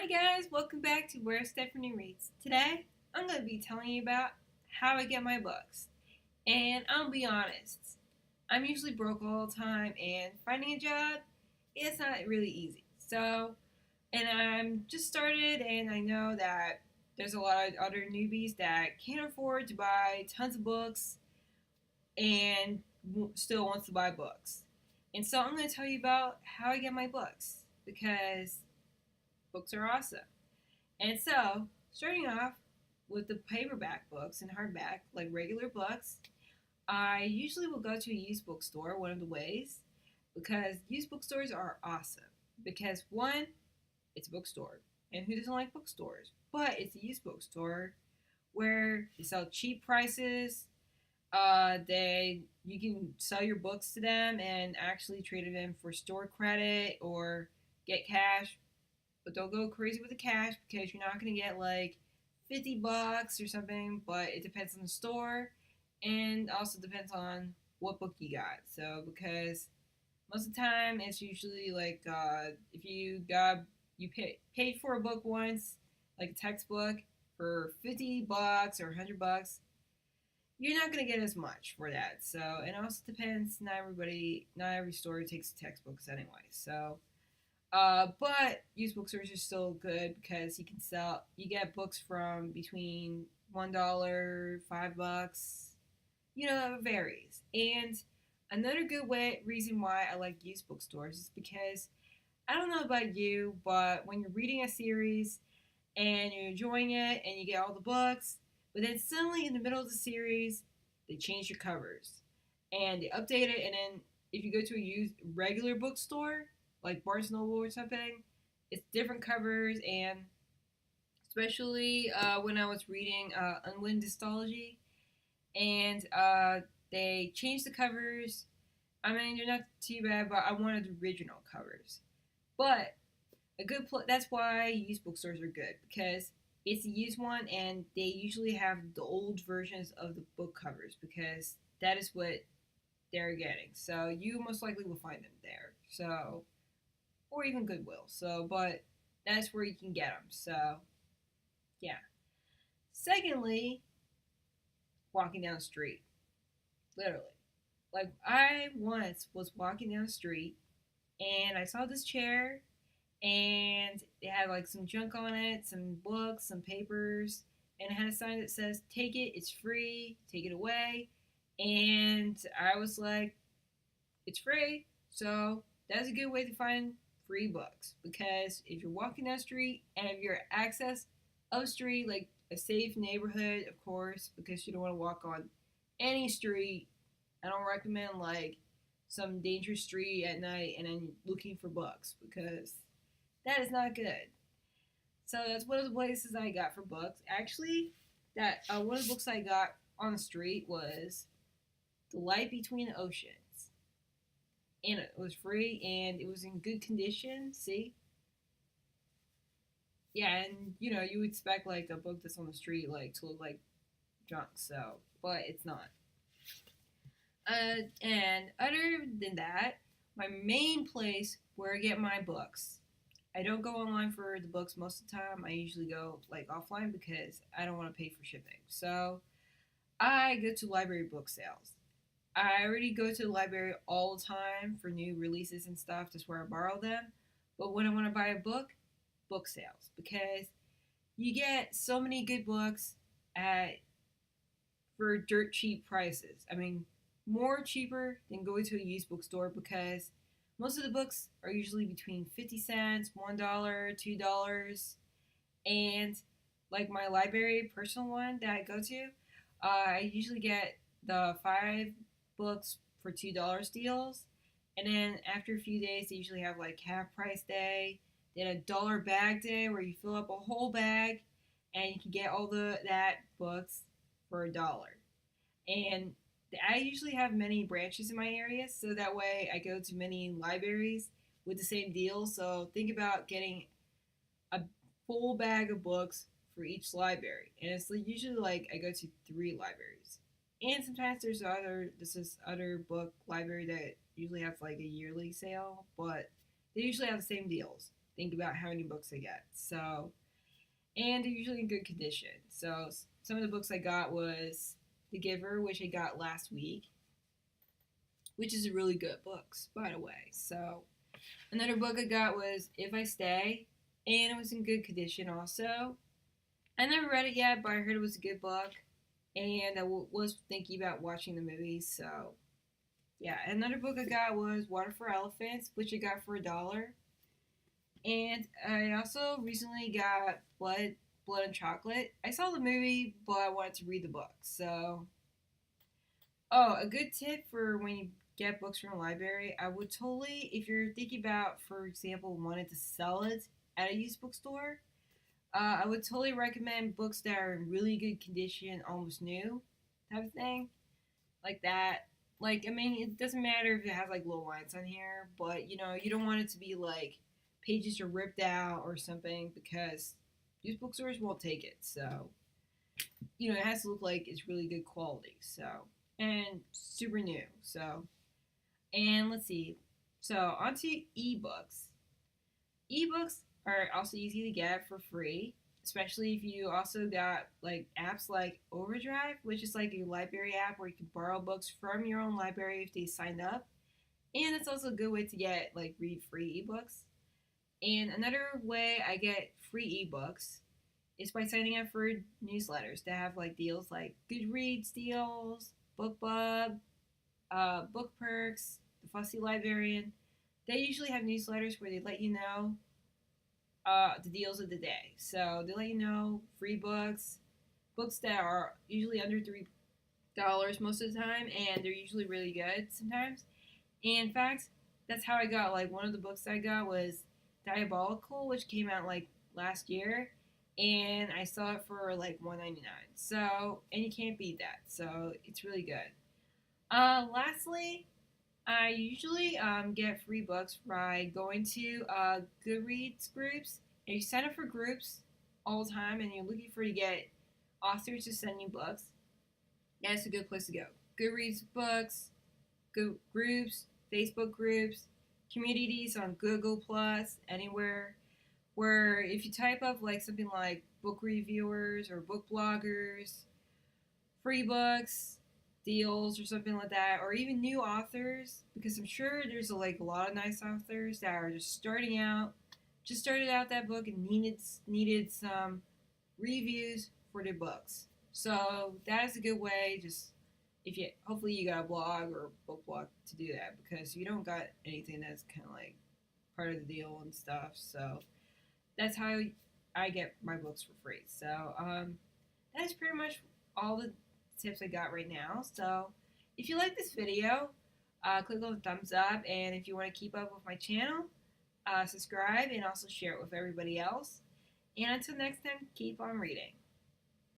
Hi guys, welcome back to Where Stephanie Reads. Today, I'm going to be telling you about how I get my books. And I'll be honest, I'm usually broke all the time and finding a job, it's not really easy. And I'm just started and I know that there's a lot of other newbies that can't afford to buy tons of books and still wants to buy books. And so I'm going to tell you about how I get my books because books are awesome. And so, starting off with the paperback books and hardback, like regular books, I usually will go to a used bookstore, one of the ways, because used bookstores are awesome. Because one, it's a bookstore, and who doesn't like bookstores? But it's a used bookstore where they sell cheap prices. They you can sell your books to them and actually trade them in for store credit or get cash, but don't go crazy with the cash because you're not going to get like $50 or something, but it depends on the store and also depends on what book you got. So, because most of the time it's usually like if you paid for a book once, like a textbook, for $50 or $100, you're not gonna get as much for that. So, and it also depends. Not every store takes textbooks anyway. But used bookstores are still good because you get books from between $1, $5. It varies. And another reason why I like used bookstores is because I don't know about you, but when you're reading a series and you're enjoying it and you get all the books, but then suddenly in the middle of the series, they change your covers and they update it, and then if you go to a used regular bookstore like Barnes and Noble or something, it's different covers, and especially when I was reading Unwin Dystology, and they changed the covers. I mean, they're not too bad, but I wanted the original covers. But that's why used bookstores are good because it's a used one, and they usually have the old versions of the book covers because that is what they're getting. So you most likely will find them there. Or even Goodwill. But that's where you can get them. So, yeah. Secondly, walking down the street. Literally. Like, I once was walking down the street and I saw this chair and it had like some junk on it, some books, some papers, and it had a sign that says, "Take it, it's free, take it away." And I was like, it's free. So that's a good way to find free books because if you're walking down the street and if you're access of a street, like a safe neighborhood, of course, because you don't want to walk on any street. I don't recommend like some dangerous street at night and then looking for books because that is not good. So that's one of the places I got for books. Actually, that one of the books I got on the street was The Light Between the Oceans, and it was free and it was in good condition. See, yeah, and you would expect like a book that's on the street like to look like junk, so but it's not. And other than that, my main place where I get my books. I don't go online for the books most of the time. I usually go like offline because I don't want to pay for shipping. So I go to library book sales. I already go to the library all the time for new releases and stuff. That's where I borrow them. But when I want to buy a book sales because you get so many good books at for dirt cheap prices. I mean, more cheaper than going to a used bookstore because most of the books are usually between 50 cents, $1, $2, and like my library personal one that I go to, I usually get the 5 books for $2 deals, and then after a few days, they usually have like half price day, then a dollar bag day where you fill up a whole bag, and you can get all the that books for $1. And I usually have many branches in my area, so that way I go to many libraries with the same deal. So think about getting a full bag of books for each library, and it's usually like I go to 3 libraries, and sometimes there's this other book library that usually have like a yearly sale, but they usually have the same deals. think about how many books I get. So, and they're usually in good condition. So some of the books I got was The Giver, which I got last week, which is a really good book, by the way. So another book I got was If I Stay, and it was in good condition also. I never read it yet, but I heard it was a good book, and I was thinking about watching the movie. So yeah, another book I got was Water for Elephants, which I got for $1. And I also recently got Blood and Chocolate. I saw the movie, but I wanted to read the book. So, oh, a good tip for when you get books from a library, I would totally, if you're thinking about, for example, wanting to sell it at a used bookstore, I would totally recommend books that are in really good condition, almost new, type of thing, like that. Like, I mean, it doesn't matter if it has like little lines on here, but you don't want it to be like pages are ripped out or something because used bookstores won't take it. So, it has to look like it's really good quality. So, and super new. So, and let's see. So, onto ebooks. Ebooks are also easy to get for free, especially if you also got like apps like Overdrive, which is like a library app where you can borrow books from your own library if they signed up. And it's also a good way to get like read free ebooks. And another way I get free ebooks is by signing up for newsletters that have like deals like Goodreads deals, BookBub, Book Perks, the Fussy Librarian. They usually have newsletters where they let you know the deals of the day. So they let you know free books that are usually under $3 most of the time, and they're usually really good sometimes. And in fact, that's how I got like one of the books I got was Diabolical, which came out like last year, and I saw it for like $1.99. So, and you can't beat that. So it's really good. Lastly, I usually get free books by going to Goodreads groups. And you sign up for groups all the time, and you're looking for to get authors to send you books. That's a good place to go. Goodreads books, groups, Facebook groups, communities on Google Plus, anywhere. Where if you type up like something like book reviewers or book bloggers, free books, deals or something like that, or even new authors, because I'm sure there's like a lot of nice authors that are just starting out, just started out that book and needed some reviews for their books. So that is a good way. Just if you hopefully you got a blog or a book blog to do that because you don't got anything that's kind of like part of the deal and stuff. So that's how I get my books for free. So that is pretty much all the tips I got right now. So if you like this video, click on the thumbs up, and if you want to keep up with my channel, subscribe and also share it with everybody else. And until next time, keep on reading.